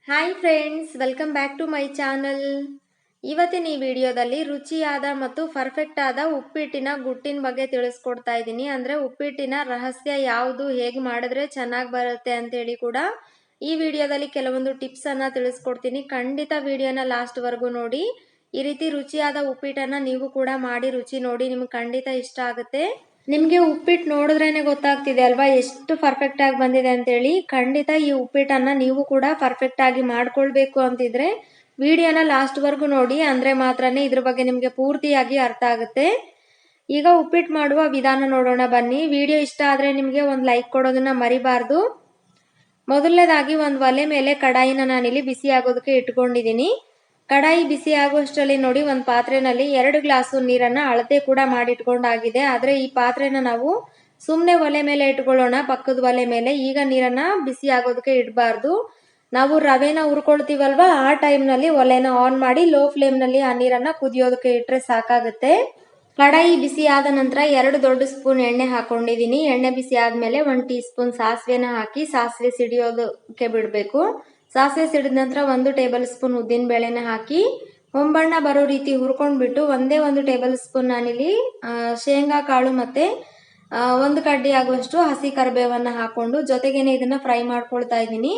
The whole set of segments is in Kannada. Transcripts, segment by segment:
Hi friends, welcome back to my channel. ಇವತ್ತಿನ ಈ ವಿಡಿಯೋದಲ್ಲಿ ರುಚಿಯಾದ ಮತ್ತು ಪರ್ಫೆಕ್ಟ್ ಆದ ಉಪ್ಪಿಟ್ಟಿನ ಗುಟ್ಟಿನ ಬಗ್ಗೆ ತಿಳಿಸ್ಕೊಡ್ತಾ ಇದ್ದೀನಿ. ಅಂದರೆ ಉಪ್ಪಿಟ್ಟಿನ ರಹಸ್ಯ ಯಾವುದು, ಹೇಗೆ ಮಾಡಿದ್ರೆ ಚೆನ್ನಾಗಿ ಬರುತ್ತೆ ಅಂತೇಳಿ ಕೂಡ ಈ ವಿಡಿಯೋದಲ್ಲಿ ಕೆಲವೊಂದು ಟಿಪ್ಸನ್ನು ತಿಳಿಸ್ಕೊಡ್ತೀನಿ. ಖಂಡಿತ ವಿಡಿಯೋನ ಲಾಸ್ಟ್ವರೆಗೂ ನೋಡಿ. ಈ ರೀತಿ ರುಚಿಯಾದ ಉಪ್ಪಿಟ್ಟನ್ನು ನೀವು ಕೂಡ ಮಾಡಿ ರುಚಿ ನೋಡಿ, ನಿಮ್ಗೆ ಖಂಡಿತ ಇಷ್ಟ ಆಗುತ್ತೆ. ನಿಮಗೆ ಉಪ್ಪಿಟ್ಟು ನೋಡಿದ್ರೇನೆ ಗೊತ್ತಾಗ್ತಿದೆ ಅಲ್ವಾ ಎಷ್ಟು ಪರ್ಫೆಕ್ಟ್ ಆಗಿ ಬಂದಿದೆ ಅಂತೇಳಿ. ಖಂಡಿತ ಈ ಉಪ್ಪಿಟ್ಟನ್ನು ನೀವು ಕೂಡ ಪರ್ಫೆಕ್ಟ್ ಆಗಿ ಮಾಡ್ಕೊಳ್ಬೇಕು ಅಂತಿದ್ರೆ ವಿಡಿಯೋನ ಲಾಸ್ಟ್ವರೆಗೂ ನೋಡಿ, ಅಂದರೆ ಮಾತ್ರನೇ ಇದ್ರ ಬಗ್ಗೆ ನಿಮಗೆ ಪೂರ್ತಿಯಾಗಿ ಅರ್ಥ ಆಗುತ್ತೆ. ಈಗ ಉಪ್ಪಿಟ್ಟು ಮಾಡುವ ವಿಧಾನ ನೋಡೋಣ ಬನ್ನಿ. ವಿಡಿಯೋ ಇಷ್ಟ ಆದರೆ ನಿಮಗೆ ಒಂದು ಲೈಕ್ ಕೊಡೋದನ್ನ ಮರಿಬಾರ್ದು. ಮೊದಲನೇದಾಗಿ ಒಂದು ಒಲೆ ಮೇಲೆ ಕಡಾಯಿನ ನಾನಿಲ್ಲಿ ಬಿಸಿ ಆಗೋದಕ್ಕೆ ಇಟ್ಕೊಂಡಿದ್ದೀನಿ. ಕಡಾಯಿ ಬಿಸಿ ಆಗುವಷ್ಟರಲ್ಲಿ ನೋಡಿ, ಒಂದು ಪಾತ್ರೆನಲ್ಲಿ 2 ಗ್ಲಾಸು ನೀರನ್ನ ಅಳತೆ ಕೂಡ ಮಾಡಿಟ್ಕೊಂಡಾಗಿದೆ. ಆದರೆ ಈ ಪಾತ್ರೆನ ನಾವು ಸುಮ್ಮನೆ ಒಲೆ ಮೇಲೆ ಇಟ್ಕೊಳ್ಳೋಣ, ಪಕ್ಕದ ಒಲೆ ಮೇಲೆ. ಈಗ ನೀರನ್ನ ಬಿಸಿ ಆಗೋದಕ್ಕೆ ಇಡಬಾರ್ದು. ನಾವು ರವೆನ ಹುರ್ಕೊಳ್ತೀವಲ್ವಾ, ಆ ಟೈಮ್ನಲ್ಲಿ ಒಲೆನ ಆನ್ ಮಾಡಿ ಲೋ ಫ್ಲೇಮ್ನಲ್ಲಿ ಆ ನೀರನ್ನ ಕುದಿಯೋದಕ್ಕೆ ಇಟ್ಟರೆ ಸಾಕಾಗುತ್ತೆ. ಕಡಾಯಿ ಬಿಸಿ ಆದ ನಂತರ 2 ದೊಡ್ಡ ಸ್ಪೂನ್ ಎಣ್ಣೆ ಹಾಕೊಂಡಿದ್ದೀನಿ. ಎಣ್ಣೆ ಬಿಸಿ ಆದ್ಮೇಲೆ 1 ಟೀ ಸ್ಪೂನ್ ಸಾಸಿವೆನ ಹಾಕಿ ಸಾಸಿವೆ ಸಿಡಿಯೋದಕ್ಕೆ ಬಿಡಬೇಕು. ಸಾಸಿವೆ ಸಿಡಿದ ನಂತರ 1 ಟೇಬಲ್ ಸ್ಪೂನ್ ಉದ್ದಿನ ಬೇಳೆನ ಹಾಕಿ ಹೊಂಬಣ್ಣ ಬರೋ ರೀತಿ ಹುರ್ಕೊಂಡ್ಬಿಟ್ಟು ಒಂದೇ 1 ಟೇಬಲ್ ಸ್ಪೂನ್ ನಾನಿಲ್ಲಿ ಶೇಂಗಾ ಕಾಳು ಮತ್ತೆ 1 ಕಡ್ಡಿ ಆಗುವಷ್ಟು ಹಸಿ ಕರಿಬೇವನ್ನ ಹಾಕೊಂಡು ಜೊತೆಗೇನೆ ಇದನ್ನ ಫ್ರೈ ಮಾಡ್ಕೊಳ್ತಾ ಇದ್ದೀನಿ.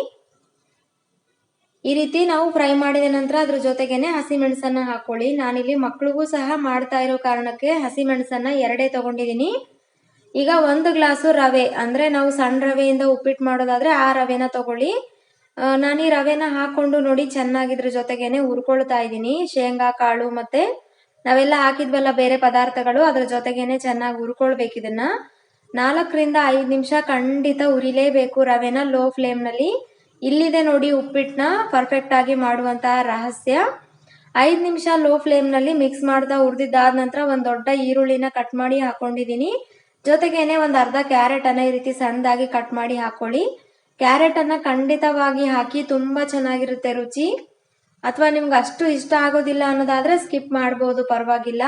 ಈ ರೀತಿ ನಾವು ಫ್ರೈ ಮಾಡಿದ ನಂತರ ಅದ್ರ ಜೊತೆಗೇನೆ ಹಸಿ ಮೆಣಸನ್ನ ಹಾಕೊಳ್ಳಿ. ನಾನಿಲ್ಲಿ ಮಕ್ಳಿಗೂ ಸಹ ಮಾಡ್ತಾ ಇರೋ ಕಾರಣಕ್ಕೆ ಹಸಿ ಮೆಣಸನ್ನ 2 ತಗೊಂಡಿದ್ದೀನಿ. ಈಗ 1 ಗ್ಲಾಸು ರವೆ, ಅಂದ್ರೆ ನಾವು ಸಣ್ಣ ರವೆಯಿಂದ ಉಪ್ಪಿಟ್ಟು ಮಾಡೋದಾದ್ರೆ ಆ ರವೆನ ತಗೊಳ್ಳಿ. ನಾನು ಈ ರವೆನ ಹಾಕೊಂಡು ನೋಡಿ ಚೆನ್ನಾಗಿದ್ರ ಜೊತೆಗೇನೆ ಹುರ್ಕೊಳ್ತಾ ಇದ್ದೀನಿ. ಶೇಂಗಾ ಕಾಳು ಮತ್ತೆ ನಾವೆಲ್ಲ ಹಾಕಿದ್ವಲ್ಲ ಬೇರೆ ಪದಾರ್ಥಗಳು, ಅದ್ರ ಜೊತೆಗೇನೆ ಚೆನ್ನಾಗಿ ಹುರ್ಕೊಳ್ಬೇಕು. ಇದನ್ನ 4 ರಿಂದ 5 ನಿಮಿಷ ಖಂಡಿತ ಹುರಿಲೇಬೇಕು ರವೆನ ಲೋ ಫ್ಲೇಮ್ನಲ್ಲಿ. ಇಲ್ಲಿದೆ ನೋಡಿ ಉಪ್ಪಿಟ್ಟನ್ನ ಪರ್ಫೆಕ್ಟ್ ಆಗಿ ಮಾಡುವಂತಹ ರಹಸ್ಯ. 5 ನಿಮಿಷ ಲೋ ಫ್ಲೇಮ್ನಲ್ಲಿ ಮಿಕ್ಸ್ ಮಾಡ್ತಾ ಹುರಿದಿದ್ದಾದ ನಂತರ ಒಂದು ದೊಡ್ಡ ಈರುಳ್ಳಿನ ಕಟ್ ಮಾಡಿ ಹಾಕೊಂಡಿದ್ದೀನಿ. ಜೊತೆಗೇನೆ ಒಂದು ಅರ್ಧ ಕ್ಯಾರೆಟ್ ಅನ್ನ ಈ ರೀತಿ ಸಣ್ಣದಾಗಿ ಕಟ್ ಮಾಡಿ ಹಾಕೊಳ್ಳಿ. ಕ್ಯಾರೆಟ್ ಅನ್ನ ಖಂಡಿತವಾಗಿ ಹಾಕಿ, ತುಂಬಾ ಚೆನ್ನಾಗಿರುತ್ತೆ ರುಚಿ. ಅಥವಾ ನಿಮ್ಗೆ ಅಷ್ಟು ಇಷ್ಟ ಆಗೋದಿಲ್ಲ ಅನ್ನೋದಾದ್ರೆ ಸ್ಕಿಪ್ ಮಾಡ್ಬೋದು, ಪರವಾಗಿಲ್ಲ.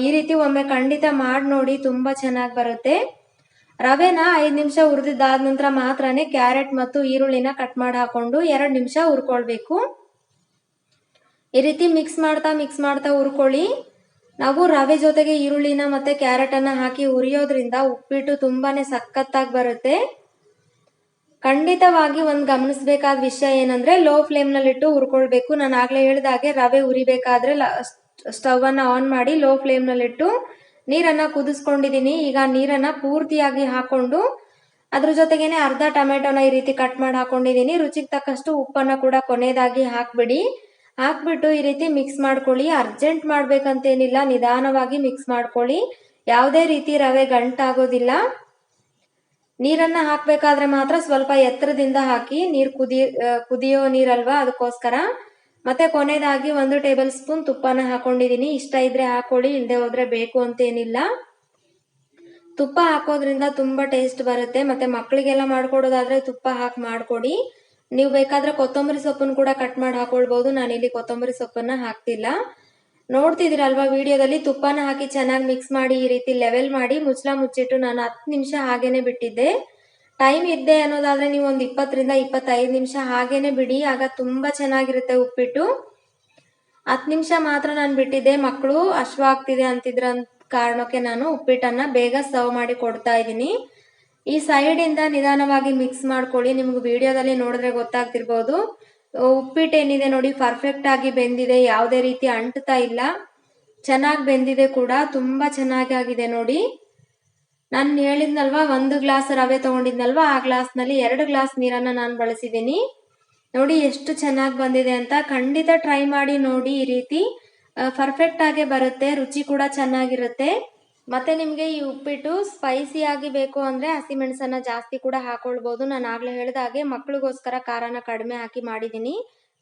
ಈ ರೀತಿ ಒಮ್ಮೆ ಖಂಡಿತ ಮಾಡಿ ನೋಡಿ, ತುಂಬಾ ಚೆನ್ನಾಗಿ ಬರುತ್ತೆ. ರವೆನ 5 ನಿಮಿಷ ಹುರಿದಿದ್ದಾದ ನಂತರ ಮಾತ್ರನೇ ಕ್ಯಾರೆಟ್ ಮತ್ತು ಈರುಳ್ಳಿನ ಕಟ್ ಮಾಡಿ ಹಾಕೊಂಡು 2 ನಿಮಿಷ ಹುರ್ಕೊಳ್ಬೇಕು. ಈ ರೀತಿ ಮಿಕ್ಸ್ ಮಾಡ್ತಾ ಹುರ್ಕೊಳ್ಳಿ. ನಾವು ರವೆ ಜೊತೆಗೆ ಈರುಳ್ಳಿನ ಮತ್ತೆ ಕ್ಯಾರೆಟ್ ಅನ್ನ ಹಾಕಿ ಹುರಿಯೋದ್ರಿಂದ ಉಪ್ಪಿಟ್ಟು ತುಂಬಾನೇ ಸಖತ್ತಾಗಿ ಬರುತ್ತೆ. ಖಂಡಿತವಾಗಿ ಒಂದು ಗಮನಿಸಬೇಕಾದ ವಿಷಯ ಏನಂದ್ರೆ ಲೋ ಫ್ಲೇಮ್ನಲ್ಲಿ ಇಟ್ಟು ಹುರ್ಕೊಳ್ಬೇಕು. ನಾನು ಆಗ್ಲೇ ಹೇಳಿದಾಗೆ ರವೆ ಹುರಿಬೇಕಾದ್ರೆ ಸ್ಟವ್ ಅನ್ನ ಆನ್ ಮಾಡಿ ಲೋ ಫ್ಲೇಮ್ನಲ್ಲಿ ಇಟ್ಟು ನೀರನ್ನ ಕುದಿಸ್ಕೊಂಡಿದ್ದೀನಿ. ಈಗ ನೀರನ್ನ ಪೂರ್ತಿಯಾಗಿ ಹಾಕೊಂಡು ಅದ್ರ ಜೊತೆಗೇನೆ ಅರ್ಧ ಟೊಮೆಟೊನ ಈ ರೀತಿ ಕಟ್ ಮಾಡಿ ಹಾಕೊಂಡಿದ್ದೀನಿ. ರುಚಿಗೆ ತಕ್ಕಷ್ಟು ಉಪ್ಪನ್ನ ಕೂಡ ಕೊನೆಯದಾಗಿ ಹಾಕ್ಬಿಟ್ಟು ಈ ರೀತಿ ಮಿಕ್ಸ್ ಮಾಡ್ಕೊಳ್ಳಿ. ಅರ್ಜೆಂಟ್ ಮಾಡ್ಬೇಕಂತೇನಿಲ್ಲ, ನಿಧಾನವಾಗಿ ಮಿಕ್ಸ್ ಮಾಡ್ಕೊಳ್ಳಿ. ಯಾವುದೇ ರೀತಿ ರವೆ ಗಂಟಾಗೋದಿಲ್ಲ. ನೀರನ್ನ ಹಾಕ್ಬೇಕಾದ್ರೆ ಮಾತ್ರ ಸ್ವಲ್ಪ ಎತ್ತರದಿಂದ ಹಾಕಿ, ಕುದಿಯೋ ನೀರಲ್ವಾ, ಅದಕ್ಕೋಸ್ಕರ. ಮತ್ತೆ ಕೊನೆಯದಾಗಿ 1 ಟೇಬಲ್ ಸ್ಪೂನ್ ತುಪ್ಪನ ಹಾಕೊಂಡಿದ್ದೀನಿ. ಇಷ್ಟ ಇದ್ರೆ ಹಾಕೊಳ್ಳಿ, ಇಲ್ಲದೆ ಹೋದ್ರೆ ಬೇಕು ಅಂತೇನಿಲ್ಲ. ತುಪ್ಪ ಹಾಕೋದ್ರಿಂದ ತುಂಬಾ ಟೇಸ್ಟ್ ಬರುತ್ತೆ. ಮತ್ತೆ ಮಕ್ಕಳಿಗೆಲ್ಲ ಮಾಡ್ಕೊಡೋದಾದ್ರೆ ತುಪ್ಪ ಹಾಕಿ ಮಾಡ್ಕೊಡಿ. ನೀವು ಬೇಕಾದ್ರೆ ಕೊತ್ತಂಬರಿ ಸೊಪ್ಪನ್ನು ಕೂಡ ಕಟ್ ಮಾಡಿ ಹಾಕೊಳ್ಬಹುದು. ನಾನಿಲ್ಲಿ ಕೊತ್ತಂಬರಿ ಸೊಪ್ಪನ್ನ ಹಾಕ್ತಿಲ್ಲ. ನೋಡ್ತಿದ್ದೀರಲ್ವಾ ವಿಡಿಯೋದಲ್ಲಿ, ತುಪ್ಪನ ಹಾಕಿ ಚೆನ್ನಾಗಿ ಮಿಕ್ಸ್ ಮಾಡಿ ಈ ರೀತಿ ಲೆವೆಲ್ ಮಾಡಿ ಮುಚ್ಚಳ ಮುಚ್ಚಿಟ್ಟು ನಾನು 10 ನಿಮಿಷ ಹಾಗೇನೆ ಬಿಟ್ಟಿದ್ದೆ. ಟೈಮ್ ಇದ್ದೆ ಅನ್ನೋದಾದ್ರೆ ನೀವು ಒಂದು 20 ರಿಂದ 25 ನಿಮಿಷ ಹಾಗೇನೆ ಬಿಡಿ, ಆಗ ತುಂಬಾ ಚೆನ್ನಾಗಿರುತ್ತೆ ಉಪ್ಪಿಟ್ಟು. 10 ನಿಮಿಷ ಮಾತ್ರ ನಾನು ಬಿಟ್ಟಿದ್ದೆ. ಮಕ್ಕಳು ಹಶ್ವಾಗ್ತಿದೆ ಅಂತಿದ್ರ ಕಾರಣಕ್ಕೆ ನಾನು ಉಪ್ಪಿಟ್ಟನ್ನ ಬೇಗ ಸರ್ವ್ ಮಾಡಿ ಕೊಡ್ತಾ ಇದ್ದೀನಿ. ಈ ಸೈಡ್ ಇಂದ ನಿಧಾನವಾಗಿ ಮಿಕ್ಸ್ ಮಾಡ್ಕೊಳ್ಳಿ. ನಿಮ್ಗೆ ವಿಡಿಯೋದಲ್ಲಿ ನೋಡಿದ್ರೆ ಗೊತ್ತಾಗ್ತಿರ್ಬೋದು. ಉಪ್ಪಿಟ್ಟು ಏನಿದೆ ನೋಡಿ, ಪರ್ಫೆಕ್ಟ್ ಆಗಿ ಬೆಂದಿದೆ, ಯಾವುದೇ ರೀತಿ ಅಂಟ್ತಾ ಇಲ್ಲ, ಚೆನ್ನಾಗಿ ಬೆಂದಿದೆ ಕೂಡ, ತುಂಬಾ ಚೆನ್ನಾಗಿ ಆಗಿದೆ ನೋಡಿ. ನಾನು ಹೇಳಿದ್ನಲ್ವಾ 1 ಗ್ಲಾಸ್ ರವೆ ತಗೊಂಡಿದ್ನಲ್ವಾ, ಆ ಗ್ಲಾಸ್ನಲ್ಲಿ 2 ಗ್ಲಾಸ್ ನೀರನ್ನ ನಾನು ಬಳಸಿದ್ದೀನಿ. ನೋಡಿ ಎಷ್ಟು ಚೆನ್ನಾಗಿ ಬಂದಿದೆ ಅಂತ. ಖಂಡಿತ ಟ್ರೈ ಮಾಡಿ ನೋಡಿ. ಈ ರೀತಿ ಪರ್ಫೆಕ್ಟ್ ಆಗೇ ಬರುತ್ತೆ, ರುಚಿ ಕೂಡ ಚೆನ್ನಾಗಿರುತ್ತೆ. ಮತ್ತೆ ನಿಮಗೆ ಈ ಉಪ್ಪಿಟ್ಟು ಸ್ಪೈಸಿ ಆಗಿ ಬೇಕು ಅಂದ್ರೆ ಹಸಿಮೆಣಸನ್ನ ಜಾಸ್ತಿ ಕೂಡ ಹಾಕೊಳ್ಬಹುದು. ನಾನು ಆಗ್ಲೇ ಹೇಳಿದ ಹಾಗೆ ಮಕ್ಕಳಿಗೋಸ್ಕರ ಖಾರನ ಕಡಿಮೆ ಹಾಕಿ ಮಾಡಿದ್ದೀನಿ.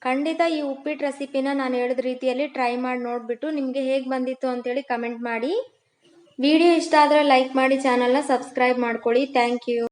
ಖಂಡಿತ ಈ ಉಪ್ಪಿಟ್ಟು ರೆಸಿಪಿನ ನಾನು ಹೇಳಿದ ರೀತಿಯಲ್ಲಿ ಟ್ರೈ ಮಾಡಿ ನೋಡ್ಬಿಟ್ಟು ನಿಮಗೆ ಹೇಗೆ ಬಂದಿತ್ತು ಅಂತೇಳಿ ಕಮೆಂಟ್ ಮಾಡಿ. ವಿಡಿಯೋ ಇಷ್ಟ ಆದರೆ ಲೈಕ್ ಮಾಡಿ, ಚಾನಲ್ನ ಸಬ್ಸ್ಕ್ರೈಬ್ ಮಾಡ್ಕೊಳ್ಳಿ. Thank you.